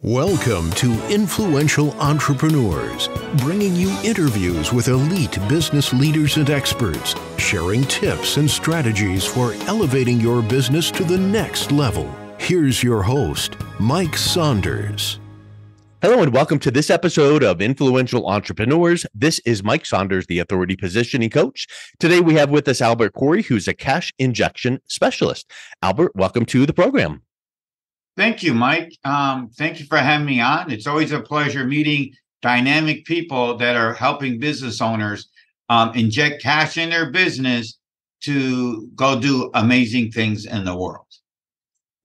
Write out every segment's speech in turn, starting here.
Welcome to Influential Entrepreneurs, bringing you interviews with elite business leaders and experts, sharing tips and strategies for elevating your business to the next level. Here's your host, Mike Saunders. Hello and welcome to this episode of Influential Entrepreneurs. This is Mike Saunders, the Authority Positioning Coach. Today we have with us Albert Corey, who's a cash injection specialist. Albert, welcome to the program. Thank you, Mike. Thank you for having me on. It's always a pleasure meeting dynamic people that are helping business owners inject cash in their business to go do amazing things in the world.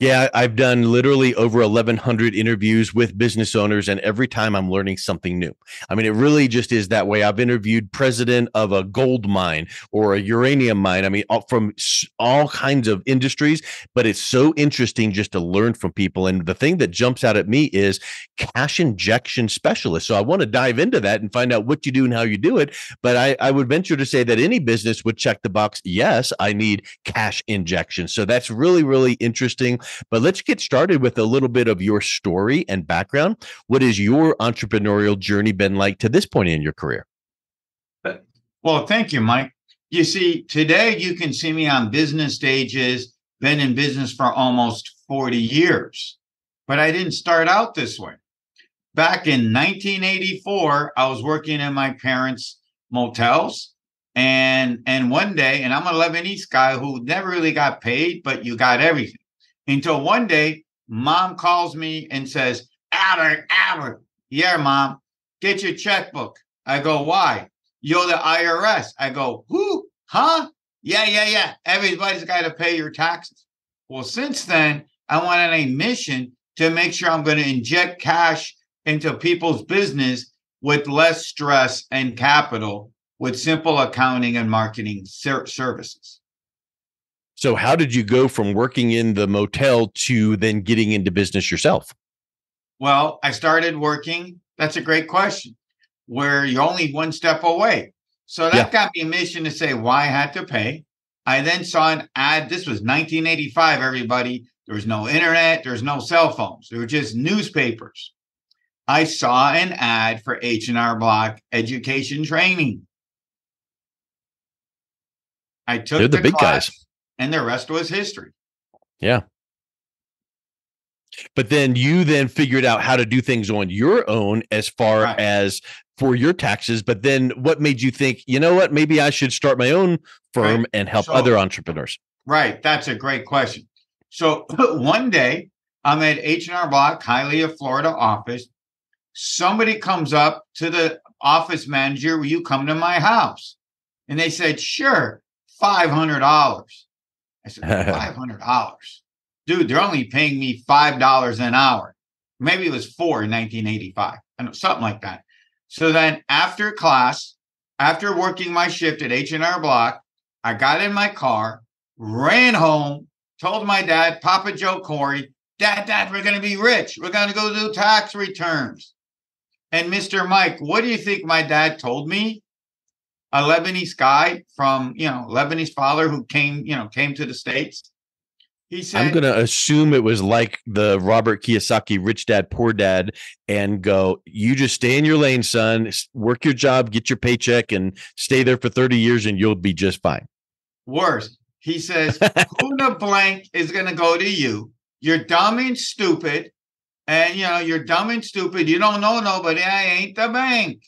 Yeah, I've done literally over 1,100 interviews with business owners, and every time I'm learning something new. I mean, it really just is that way. I've interviewed president of a gold mine or a uranium mine. I mean, from all kinds of industries, but it's so interesting just to learn from people. And the thing that jumps out at me is cash injection specialist. So I want to dive into that and find out what you do and how you do it. But I would venture to say that any business would check the box. Yes, I need cash injection. So that's really, really interesting. But let's get started with a little bit of your story and background. What has your entrepreneurial journey been like to this point in your career? Well, thank you, Mike. You see, today you can see me on business stages, been in business for almost 40 years, but I didn't start out this way. Back in 1984, I was working in my parents' motels. And one day, and I'm a Lebanese guy who never really got paid, but you got everything. Until one day, mom calls me and says, Albert, yeah, mom, get your checkbook. I go, why? You're the IRS. I go, who? Huh? Yeah. Everybody's got to pay your taxes. Well, since then, I went on a mission to make sure I'm going to inject cash into people's business with less stress and capital with simple accounting and marketing services. So how did you go from working in the motel to then getting into business yourself? Well, I started working. That's a great question. Where you're only one step away. So that got me a mission to say why I had to pay. I then saw an ad. This was 1985, everybody. There was no internet. There was no cell phones. There were just newspapers. I saw an ad for H&R Block education training. I took They're the big class, guys. and the rest was history. Yeah. But then you then figured out how to do things on your own as far as for your taxes. But then what made you think, you know what, maybe I should start my own firm and help other entrepreneurs? Right. That's a great question. So one day I'm at H&R Block, Hialeah, Florida office. Somebody comes up to the office manager, will you come to my house? And they said, sure, $500. I said, $500? Dude, they're only paying me $5 an hour. Maybe it was $4 in 1985. I know, something like that. So then after class, after working my shift at H&R Block, I got in my car, ran home, told my dad, Papa Joe Corey, Dad, we're going to be rich. We're going to go do tax returns. And Mr. Mike, what do you think my dad told me? A Lebanese guy from, Lebanese father who came to the States. He said, I'm going to assume it was like the Robert Kiyosaki, Rich Dad, Poor Dad, and go, you just stay in your lane, son, work your job, get your paycheck, and stay there for 30 years, and you'll be just fine. Worse, he says, who the blank is going to go to you? You're dumb and stupid. And, you're dumb and stupid. You don't know nobody. I ain't the bank.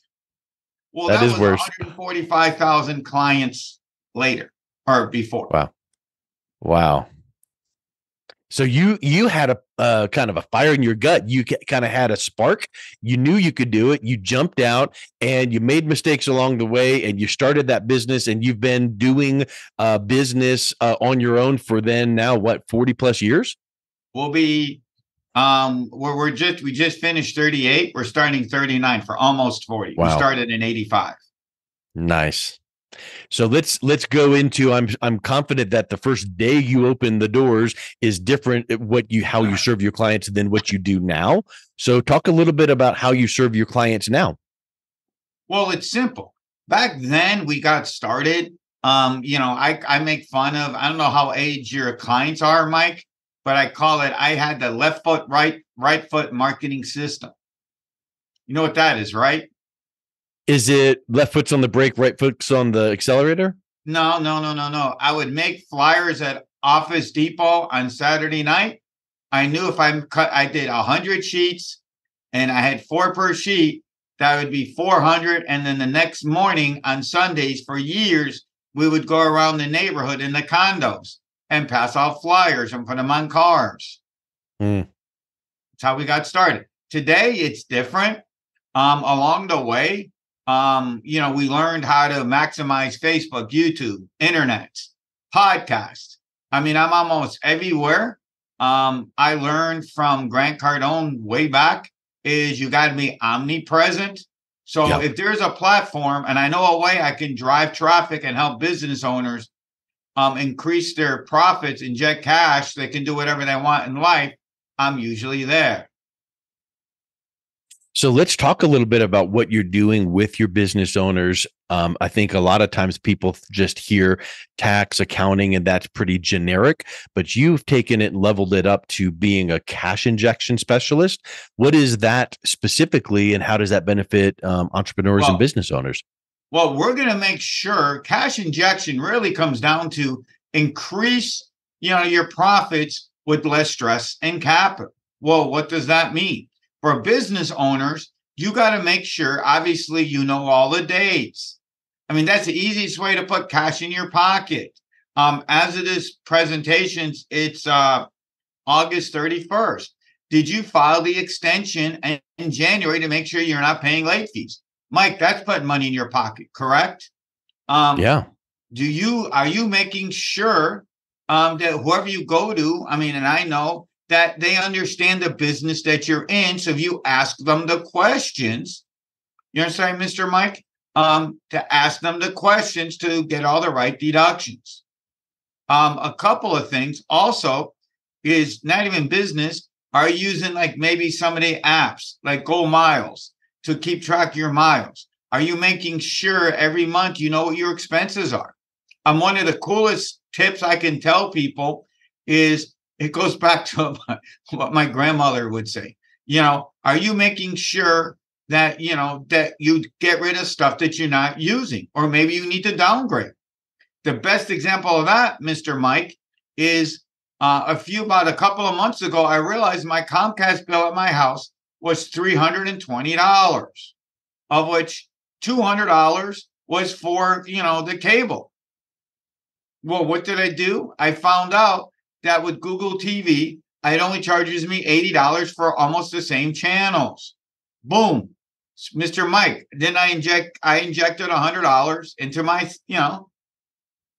Well, that was worse. 145,000 clients later or before. Wow. So you had a kind of a fire in your gut. You kind of had a spark. You knew you could do it. You jumped out and you made mistakes along the way and you started that business and you've been doing business on your own for then now, 40 plus years? We'll be we just finished 38. We're starting 39 for almost 40. Wow. We started in 85. Nice. So let's go into, I'm confident that the first day you open the doors is different how you serve your clients than what you do now. So talk a little bit about how you serve your clients now. Well, it's simple. Back then we got started. I make fun of, I don't know how age your clients are, Mike, but I call it, I had the left foot, right foot marketing system. You know what that is, right? Is it left foot's on the brake, right foot's on the accelerator? No. I would make flyers at Office Depot on Saturday night. I knew if I did 100 sheets and I had 4 per sheet, that would be 400. And then the next morning on Sundays for years, we would go around the neighborhood in the condos and pass out flyers and put them on cars. Mm. That's how we got started. Today, it's different. Along the way, we learned how to maximize Facebook, YouTube, internet, podcasts. I mean, I'm almost everywhere. I learned from Grant Cardone way back is you got to be omnipresent. So if there's a platform and I know a way I can drive traffic and help business owners increase their profits, inject cash, they can do whatever they want in life, I'm usually there. So let's talk a little bit about what you're doing with your business owners. I think a lot of times people just hear tax, accounting, and that's pretty generic, but you've taken it and leveled it up to being a cash injection specialist. What is that specifically, and how does that benefit entrepreneurs and business owners? Well, we're going to make sure cash injection really comes down to increase, your profits with less stress and capital. Well, what does that mean? For business owners, you got to make sure, obviously, you know all the dates. I mean, that's the easiest way to put cash in your pocket. As of this presentation, it's August 31st. Did you file the extension in January to make sure you're not paying late fees? Mike, that's putting money in your pocket, correct? Yeah. Are you making sure that whoever you go to, and I know that they understand the business that you're in. So if you ask them the questions, you understand, Mr. Mike, to ask them the questions to get all the right deductions. A couple of things also is not even business. Are you using like maybe some of the apps like Go Miles to keep track of your miles? Are you making sure every month you know what your expenses are? One of the coolest tips I can tell people is, it goes back to what my grandmother would say. Are you making sure that, that you get rid of stuff that you're not using, or maybe you need to downgrade? The best example of that, Mr. Mike, is about a couple of months ago, I realized my Comcast bill at my house was $320, of which $200 was for, the cable. Well, what did I do? I found out that with Google TV, it only charges me $80 for almost the same channels. Boom. Mr. Mike, then I injected $100 into my,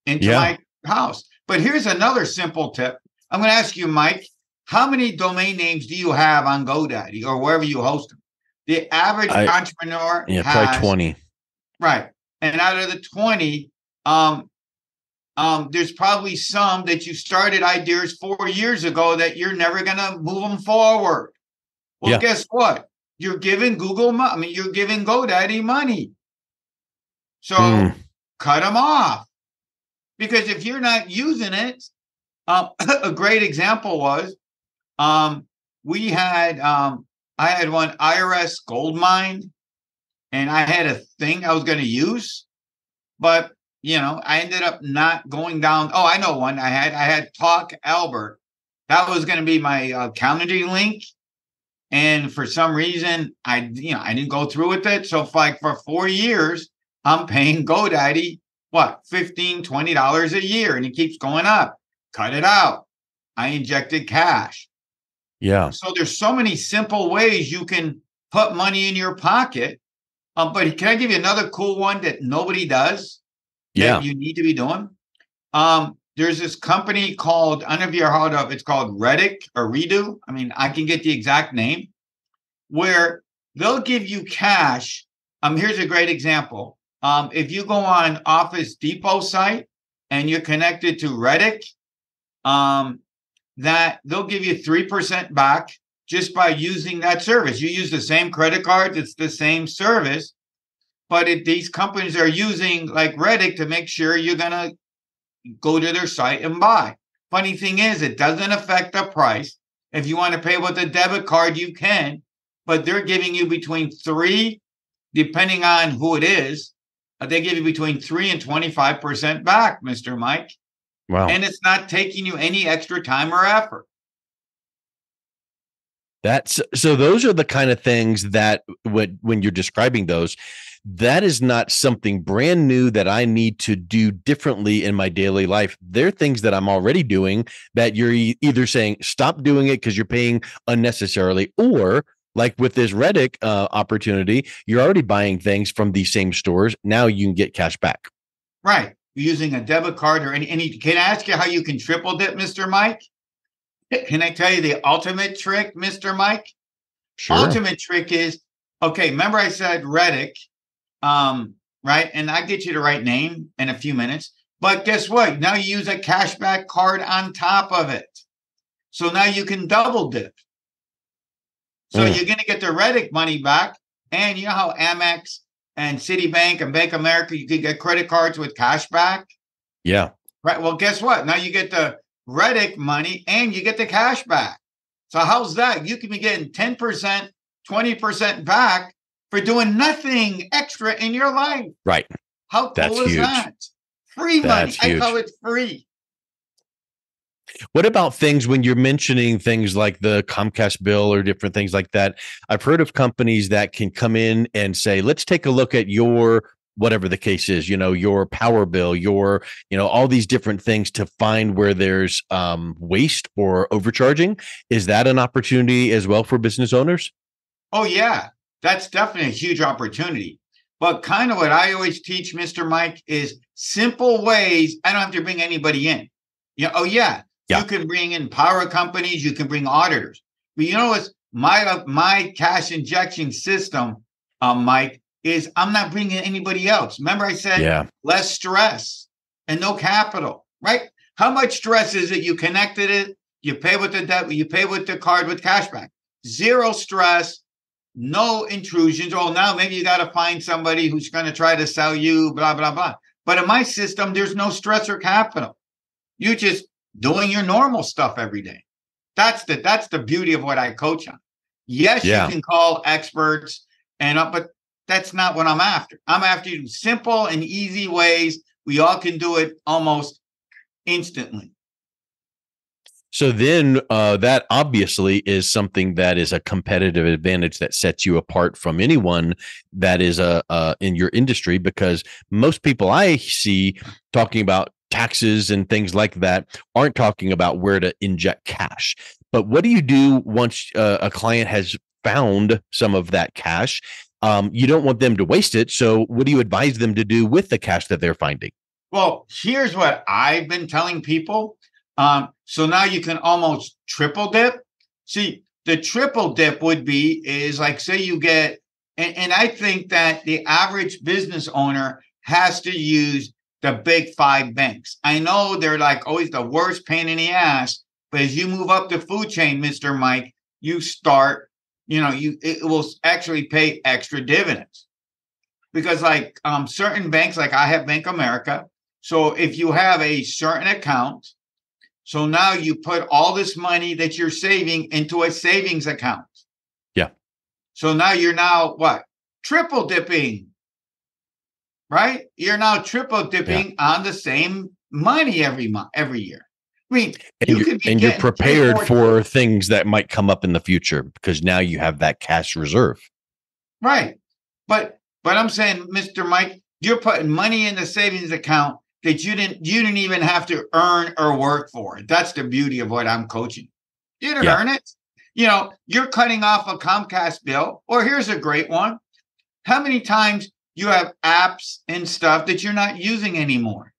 my house. But here's another simple tip. I'm going to ask you, Mike, how many domain names do you have on GoDaddy or wherever you host them? The average entrepreneur has probably 20. Right. And out of the 20, there's probably some that you started ideas 4 years ago that you're never going to move them forward. Well, guess what? You're giving you're giving GoDaddy money. So cut them off. Because if you're not using it, a great example was I had one IRS gold mine, and I had a thing I was going to use, but I ended up not going down. Oh, I know one. I had Talk Albert. That was going to be my accounting link. And for some reason, I didn't go through with it. So for 4 years, I'm paying GoDaddy, $15, $20 a year. And it keeps going up. Cut it out. I injected cash. Yeah. So there's so many simple ways you can put money in your pocket. But can I give you another cool one that nobody does? That you need to be doing. There's this company called, I don't know if you heard of, it's called Reddit or Redo. I can get the exact name, where they'll give you cash. Here's a great example. If you go on Office Depot site and you're connected to Reddit, that they'll give you 3% back just by using that service. You use the same credit card, it's the same service. But these companies are using like Reddit to make sure you're going to go to their site and buy. Funny thing is, it doesn't affect the price. If you want to pay with a debit card, you can, but they're giving you between three, depending on who it is, they give you between 3 and 25% back, Mr. Mike. Wow. And it's not taking you any extra time or effort. So those are the kind of things that when you're describing those, that is not something brand new that I need to do differently in my daily life. They're things that I'm already doing that you're either saying stop doing it because you're paying unnecessarily, or like with this Reddick opportunity, you're already buying things from these same stores. Now you can get cash back. Right. Using a debit card or any. Can I ask you how you can triple dip, Mr. Mike? Can I tell you the ultimate trick, Mr. Mike? Sure. Ultimate trick is, okay, remember I said Reddick, right? And I get you the right name in a few minutes. But guess what? Now you use a cashback card on top of it. So now you can double dip. So you're going to get the Reddick money back. And you know how Amex and Citibank and Bank of America, you can get credit cards with cash back? Yeah. Right. Well, guess what? Now you get the Reddick money and you get the cash back. So how's that? You can be getting 10%, 20% back for doing nothing extra in your life. Right. How cool That's is huge. that? Free money. That's huge. I call it free. What about things when you're mentioning things like the Comcast bill or different things like that? I've heard of companies that can come in and say, let's take a look at your whatever the case is, your power bill, your, all these different things to find where there's waste or overcharging. Is that an opportunity as well for business owners? Oh, yeah, that's definitely a huge opportunity. But kind of what I always teach, Mr. Mike, is simple ways. I don't have to bring anybody in. You can bring in power companies, you can bring auditors. But you know what's my cash injection system, Mike, is I'm not bringing anybody else. Remember I said less stress and no capital, right? How much stress is it? You connected it, you pay with the debt, you pay with the card with cashback. Zero stress, no intrusions. Oh, now maybe you got to find somebody who's going to try to sell you, blah, blah, blah. But in my system, there's no stress or capital. You just doing your normal stuff every day. That's the beauty of what I coach on. Yes, you can call experts, but that's not what I'm after. I'm after simple and easy ways. We all can do it almost instantly. So then that obviously is something that is a competitive advantage that sets you apart from anyone that is in your industry, because most people I see talking about taxes and things like that aren't talking about where to inject cash. But what do you do once a client has found some of that cash? You don't want them to waste it. So what do you advise them to do with the cash that they're finding? Well, here's what I've been telling people. So now you can almost triple dip. See, the triple dip is like, say you get, and I think that the average business owner has to use the big 5 banks. I know they're like always the worst pain in the ass, but as you move up the food chain, Mr. Mike, you start, it will actually pay extra dividends. Because like certain banks, like I have Bank of America. So if you have a certain account, so now you put all this money that you're saving into a savings account. Yeah. So now you're what? Triple dipping. Right? You're now triple dipping on the same money every year. I mean, you're prepared for things that might come up in the future because now you have that cash reserve. Right. But I'm saying, Mr. Mike, you're putting money in the savings account that you didn't even have to earn or work for. That's the beauty of what I'm coaching. You didn't earn it. You're cutting off a Comcast bill. Or here's a great one. How many times you have apps and stuff that you're not using anymore?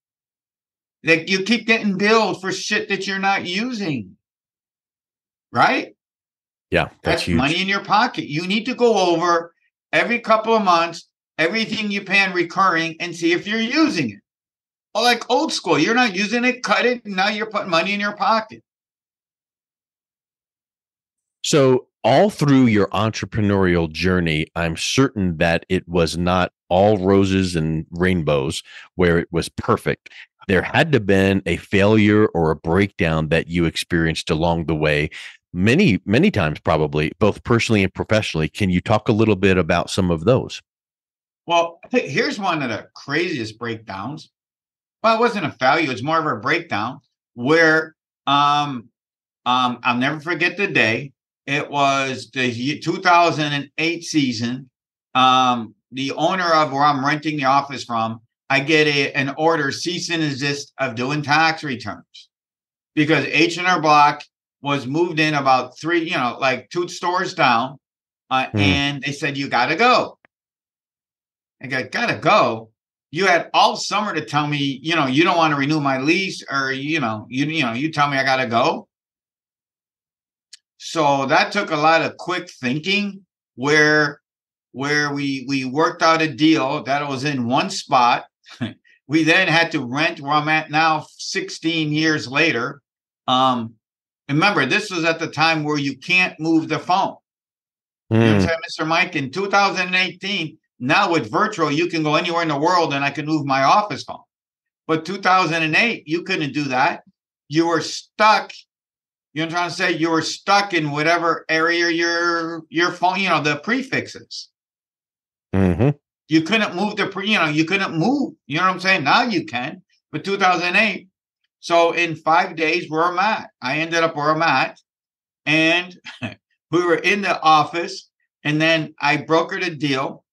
That you keep getting billed for shit that you're not using. Right? Yeah, that's huge. Money in your pocket. You need to go over every couple of months, everything you pay in recurring, and see if you're using it. Or like old school, you're not using it, cut it, and now you're putting money in your pocket. So all through your entrepreneurial journey, I'm certain that it was not all roses and rainbows where it was perfect. there had to have been a failure or a breakdown that you experienced along the way, many times, probably both personally and professionally. Can you talk a little bit about some of those? Well, here's one of the craziest breakdowns. Well, it wasn't a failure, it was more of a breakdown where I'll never forget the day. It was the 2008 season. The owner of where I'm renting the office from, I get an order, cease and desist of doing tax returns because H&R Block was moved in about like 2 stores down, and they said, you got to go. I go, gotta go. You had all summer to tell me, you don't want to renew my lease, or you tell me I gotta go. So that took a lot of quick thinking where we worked out a deal that was in one spot. We then had to rent where I'm at now 16 years later. Remember, this was at the time where you can't move the phone. You know what I'm saying, Mr. Mike? In 2018, now with virtual, you can go anywhere in the world and I can move my office phone. But 2008, you couldn't do that. You were stuck. You know what I'm trying to say? You were stuck in whatever area your phone, the prefixes. Mm-hmm. You couldn't move you couldn't move. You know what I'm saying? Now you can. But 2008. So in 5 days, where I'm at, I ended up where I'm at. And we were in the office. And then I brokered a deal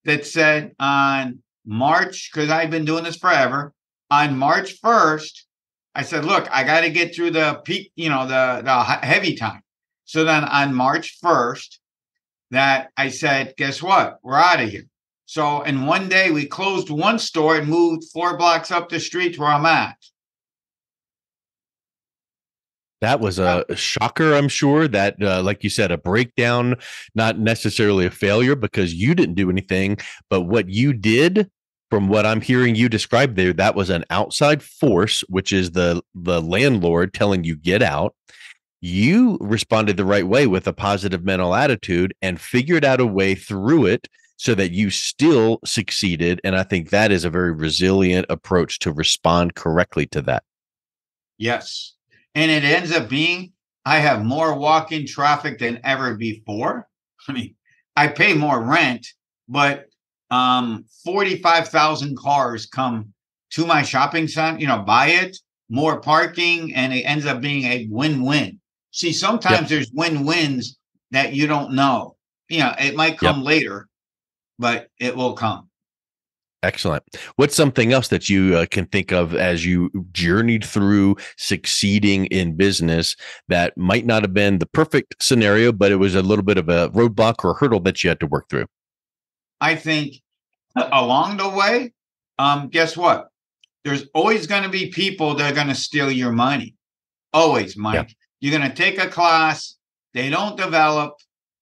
that said on March, because I've been doing this forever, on March 1st, I said, look, I got to get through the peak, the heavy time. So then on March 1st, that I said, guess what? We're out of here. So in one day, we closed one store and moved 4 blocks up the street where I'm at. That was a shocker, I'm sure. That, like you said, a breakdown, not necessarily a failure because you didn't do anything, but what you did, from what I'm hearing you describe there, that was an outside force, which is the landlord telling you get out. You responded the right way with a positive mental attitude and figured out a way through it so that you still succeeded. And I think that is a very resilient approach to respond correctly to that. Yes. And it ends up being, I have more walk-in traffic than ever before. I mean, I pay more rent, but 45,000 cars come to my shopping center, buy it, more parking, and it ends up being a win-win. See, sometimes there's win-wins that you don't know. It might come later, but it will come. Excellent. What's something else that you can think of as you journeyed through succeeding in business that might not have been the perfect scenario, but it was a little bit of a roadblock or a hurdle that you had to work through? I think along the way, guess what? There's always going to be people that are going to steal your money. Always, Mike. Yeah. You're going to take a class. They don't develop.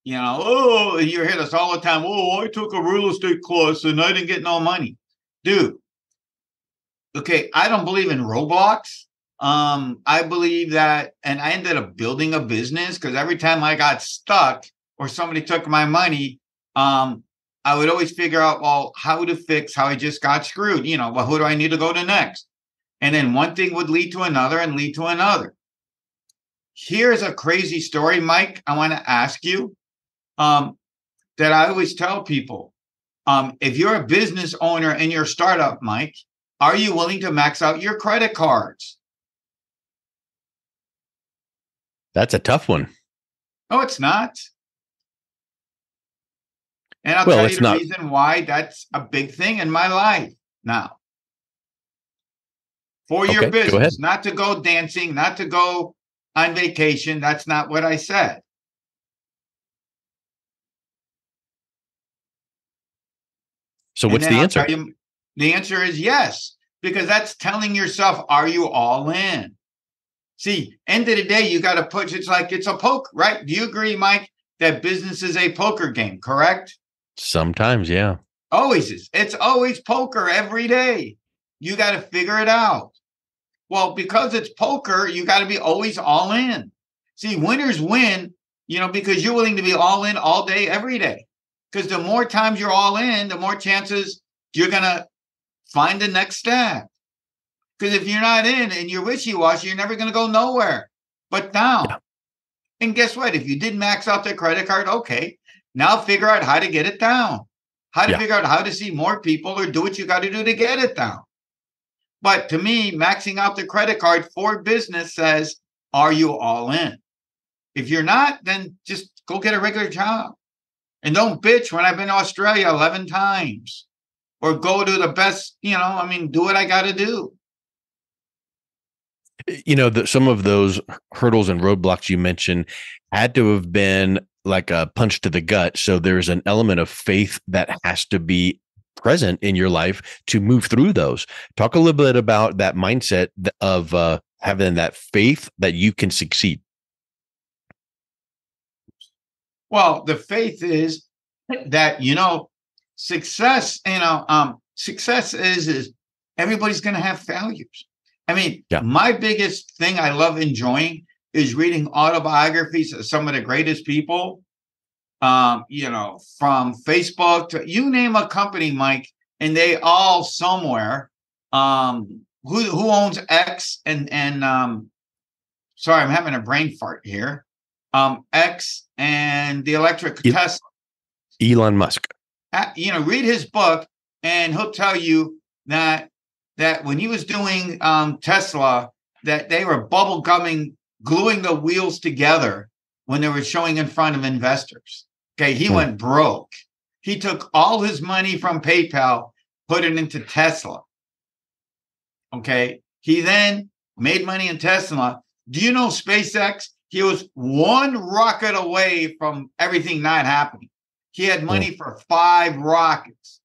You hear this all the time. Oh, I took a real estate class and I didn't get no money. Dude, okay, I don't believe in Roblox. I believe that, and I ended up building a business because every time I got stuck or somebody took my money, I would always figure out, well, how to fix how I just got screwed. Well, who do I need to go to next? And then one thing would lead to another and lead to another. Here's a crazy story, Mike, I want to ask you. That I always tell people, if you're a business owner in your startup, Mike, are you willing to max out your credit cards? That's a tough one. No, it's not. And I'll tell you the reason why that's a big thing in my life now. For your business, not to go dancing, not to go on vacation. That's not what I said. So what's the answer? The answer is yes, because that's telling yourself, are you all in? See, end of the day, you got to push. It's like it's a poker, right? Do you agree, Mike, that business is a poker game, correct? Sometimes, yeah. Always is. It's always poker every day. You got to figure it out. Well, because it's poker, you got to be always all in. See, winners win, because you're willing to be all in all day, every day. Because the more times you're all in, the more chances you're going to find the next step. Because if you're not in and you're wishy-washy, you're never going to go nowhere but down. Yeah. And guess what? If you did max out the credit card, okay, now figure out how to get it down, how to figure out how to see more people or do what you got to do to get it down. But to me, maxing out the credit card for business says, are you all in? If you're not, then just go get a regular job. And don't bitch when I've been to Australia 11 times. Or go to the best, do what I got to do. Some of those hurdles and roadblocks you mentioned had to have been like a punch to the gut. So there's an element of faith that has to be present in your life to move through those. Talk a little bit about that mindset of having that faith that you can succeed. Well, the faith is that, success, success is everybody's going to have failures. I mean, my biggest thing I love enjoying is reading autobiographies of some of the greatest people, from Facebook to you name a company, Mike, and they all somewhere, who owns X and sorry, I'm having a brain fart here. X and the electric Tesla. Elon Musk. Read his book and he'll tell you that when he was doing Tesla, that they were bubble gumming, gluing the wheels together when they were showing in front of investors. Okay, he went broke. He took all his money from PayPal, put it into Tesla. Okay, he then made money in Tesla. Do you know SpaceX? He was one rocket away from everything not happening. He had money for 5 rockets.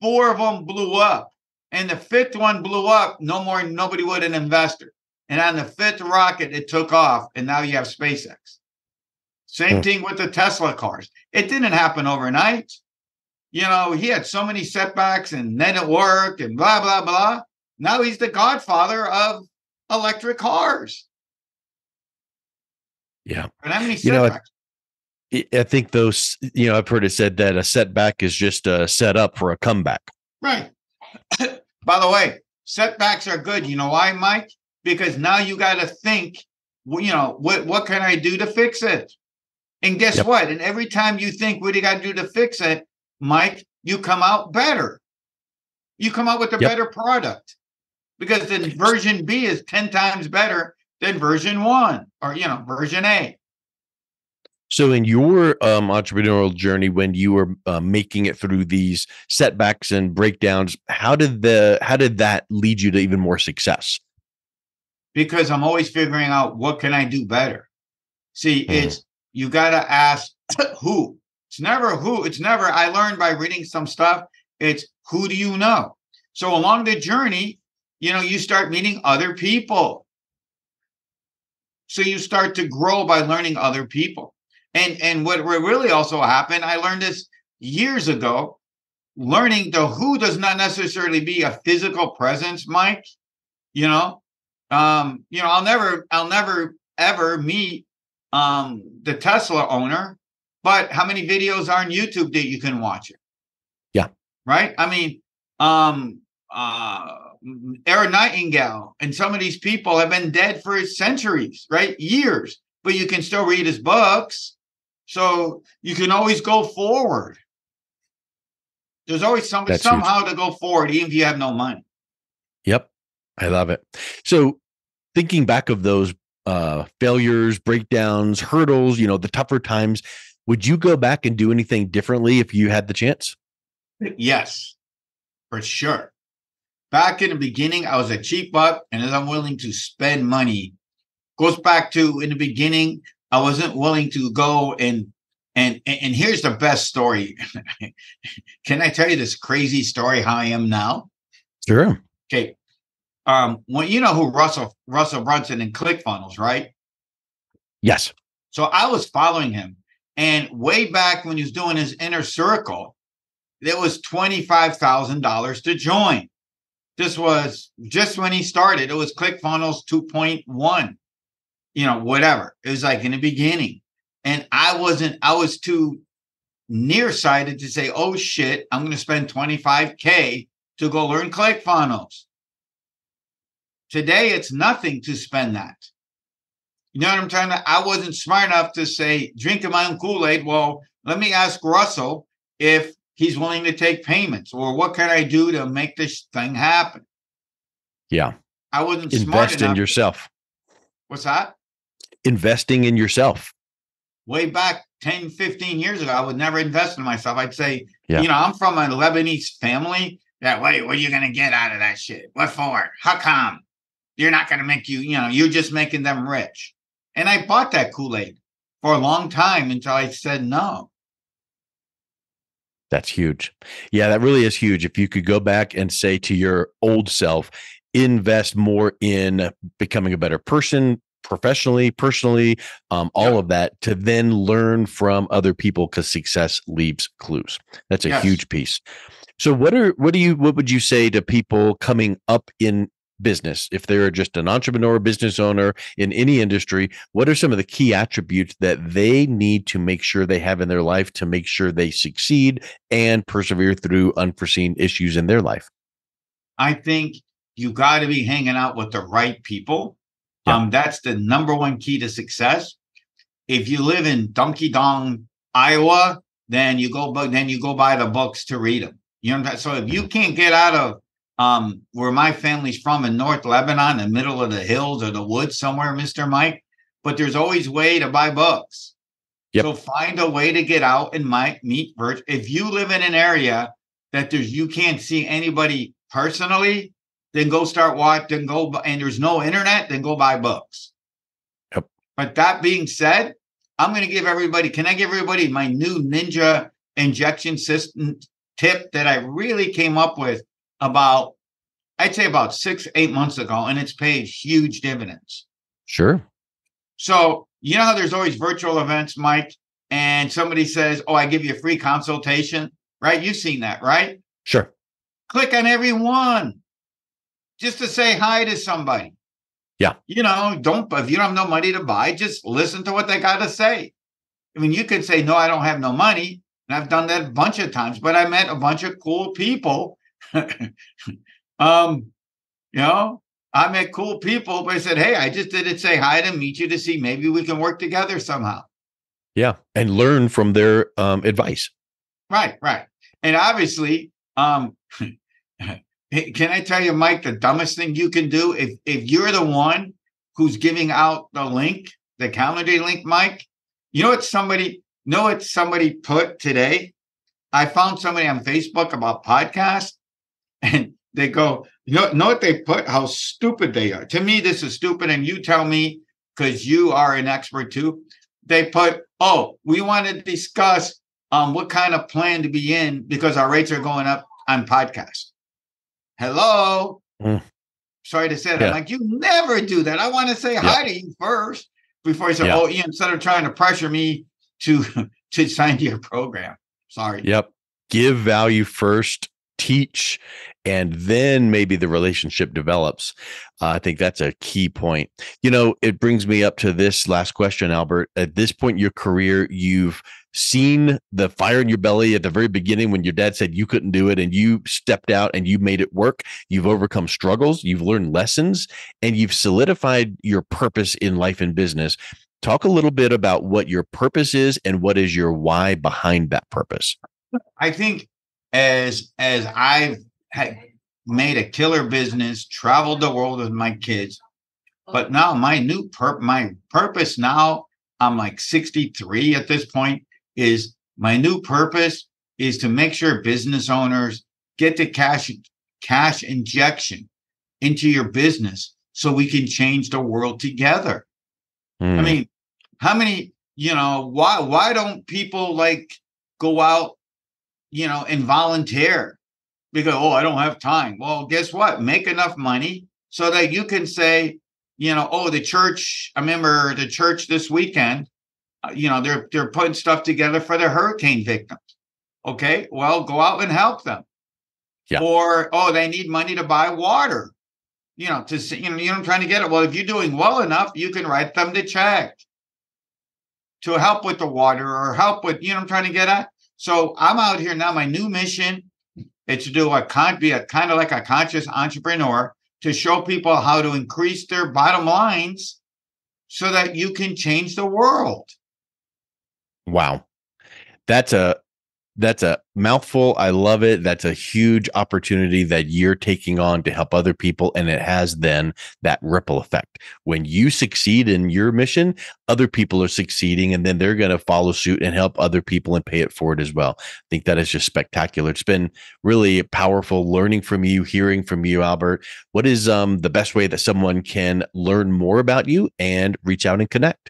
4 of them blew up. And the 5th one blew up. Nobody would an investor. And on the 5th rocket, it took off. And now you have SpaceX. Same thing with the Tesla cars. It didn't happen overnight. He had so many setbacks and then it worked and blah, blah, blah. Now he's the godfather of electric cars. Yeah. And how many setbacks? I think those, I've heard it said that a setback is just a setup for a comeback. Right. By the way, setbacks are good. You know why, Mike? Because now you got to think, what can I do to fix it? And guess what? And every time you think, what do you got to do to fix it, Mike, you come out better. You come out with a better product because then version B is 10 times better than version 1 or, version A. So in your entrepreneurial journey, when you were making it through these setbacks and breakdowns, how did that lead you to even more success? Because I'm always figuring out what can I do better. See, it's you got to ask who. It's never who. It's never I learned by reading some stuff. It's who do you know? So along the journey, you start meeting other people. So you start to grow by learning other people. And what really also happened, I learned this years ago, learning the who does not necessarily be a physical presence, Mike. I'll never ever meet the Tesla owner, but how many videos are on YouTube that you can watch it? Yeah. Right. I mean, Aaron Nightingale and some of these people have been dead for centuries, right? Years, but you can still read his books. So you can always go forward. There's always somehow to go forward, even if you have no money. Yep. I love it. So thinking back of those failures, breakdowns, hurdles, the tougher times, would you go back and do anything differently if you had the chance? Yes, for sure. Back in the beginning, I was a cheap buck and as I'm willing to spend money. Goes back to in the beginning, I wasn't willing to go and here's the best story. Can I tell you this crazy story how I am now? Sure. Okay. Well, you know who Russell Brunson and ClickFunnels, right? Yes. So I was following him, and way back when he was doing his inner circle, there was $25,000 to join. This was just when he started. It was ClickFunnels 2.1. Whatever. It was like in the beginning. And I was too nearsighted to say, oh shit, I'm going to spend $25K to go learn ClickFunnels. Today, it's nothing to spend that. You know what I'm trying to? I wasn't smart enough to say, drinking my own Kool-Aid. Well, let me ask Russell if he's willing to take payments, or what can I do to make this thing happen? Yeah. I wasn't smart Invest in enough. yourself. What's that? Investing in yourself. Way back 10, 15 years ago, I would never invest in myself. I'd say, Yeah. I'm from a Lebanese family. That way, what are you going to get out of that shit? What for? How come? You're not going to make you're just making them rich. And I bought that Kool-Aid for a long time until I said no. That's huge. Yeah, that really is huge. If you could go back and say to your old self, invest more in becoming a better person, professionally, personally, all of that, to then learn from other people, because success leaves clues. That's a huge piece. So what would you say to people coming up in business, if they're just an entrepreneur, business owner in any industry? What are some of the key attributes that they need to make sure they have in their life to make sure they succeed and persevere through unforeseen issues in their life? I think you got to be hanging out with the right people. Yeah. That's the number one key to success. If you live in Dunky Dong, Iowa, then you go buy the books to read them. So if you can't get out of where my family's from in North Lebanon, in the middle of the hills or the woods somewhere, Mr. Mike, but there's always a way to buy books. Yep. So find a way to get out and meet. If you live in an area that you can't see anybody personally, then go start watching, and there's no internet, then go buy books. Yep. But that being said, can I give everybody my new Ninja injection system tip that I really came up with about 6-8 months ago, and it's paid huge dividends. Sure. So, how there's always virtual events, Mike, and somebody says, oh, I give you a free consultation, right? You've seen that, right? Sure. Click on every one just to say hi to somebody. Yeah. If you don't have no money to buy, just listen to what they got to say. I mean, you could say, no, I don't have no money. And I've done that a bunch of times, but I met a bunch of cool people. I met cool people, but I said, hey, I just didn't say hi to meet you to see maybe we can work together somehow. Yeah. And learn from their advice. Right. And obviously, can I tell you, Mike, the dumbest thing you can do if you're the one who's giving out the link, the calendar link, Mike, what somebody put today? I found somebody on Facebook about podcasts, and they go, know what they put? How stupid they are. To me, this is stupid, and you tell me, because you are an expert too. They put, we want to discuss what kind of plan to be in because our rates are going up on podcasts. Hello? Sorry to say that. Yeah. I'm like, you never do that. I want to say hi to you first before you say, Ian, instead of trying to pressure me to sign to your program. Sorry. Yep. Give value first, teach, and then maybe the relationship develops. I think that's a key point. It brings me up to this last question, Albert. At this point in your career, you've seen the fire in your belly at the very beginning when your dad said you couldn't do it and you stepped out and you made it work. You've overcome struggles, you've learned lessons, and you've solidified your purpose in life and business. Talk a little bit about what your purpose is and what is your why behind that purpose. I think as I've made a killer business, traveled the world with my kids, but now my purpose now, I'm like 63 at this point, is my new purpose is to make sure business owners get the cash injection into your business so we can change the world together. I mean, how many, why don't people go out, and volunteer? Because, I don't have time. Well, guess what? Make enough money so that you can say, the church, I remember the church this weekend, they're putting stuff together for the hurricane victims. Okay, well, go out and help them. Yeah. Or, they need money to buy water. To see, I'm trying to get it. Well, if you're doing well enough, you can write them the check to help with the water or help with, I'm trying to get at. So I'm out here now. My new mission is to be a kind of like a conscious entrepreneur. to show people how to increase their bottom lines so that you can change the world. Wow. That's a mouthful. I love it. That's a huge opportunity that you're taking on to help other people. And it has then that ripple effect. When you succeed in your mission, other people are succeeding, and then they're going to follow suit and help other people and pay it forward as well. I think that is just spectacular. It's been really powerful learning from you, hearing from you, Albert. What is the best way that someone can learn more about you and reach out and connect?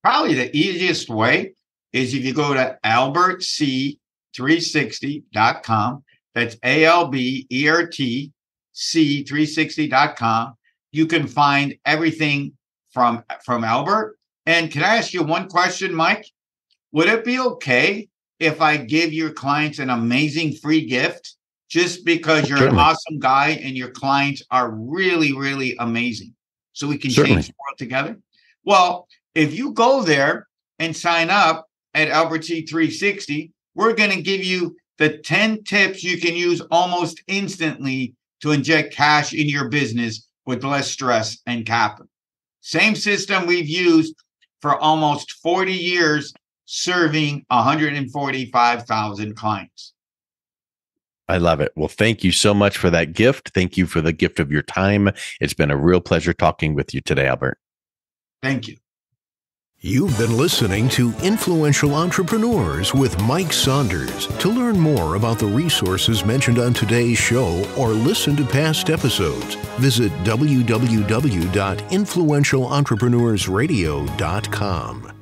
Probably the easiest way is if you go to albertc360.com. That's ALBERTC360.com. You can find everything from Albert. And can I ask you one question, Mike? Would it be okay if I give your clients an amazing free gift just because you're Certainly. an awesome guy and your clients are really, really amazing? So we can Certainly. change the world together? Well, if you go there and sign up at Albert C360, we're going to give you the 10 tips you can use almost instantly to inject cash in your business with less stress and capital. Same system we've used for almost 40 years, serving 145,000 clients. I love it. Well, thank you so much for that gift. Thank you for the gift of your time. It's been a real pleasure talking with you today, Albert. Thank you. You've been listening to Influential Entrepreneurs with Mike Saunders. To learn more about the resources mentioned on today's show or listen to past episodes, visit www.influentialentrepreneurssradio.com.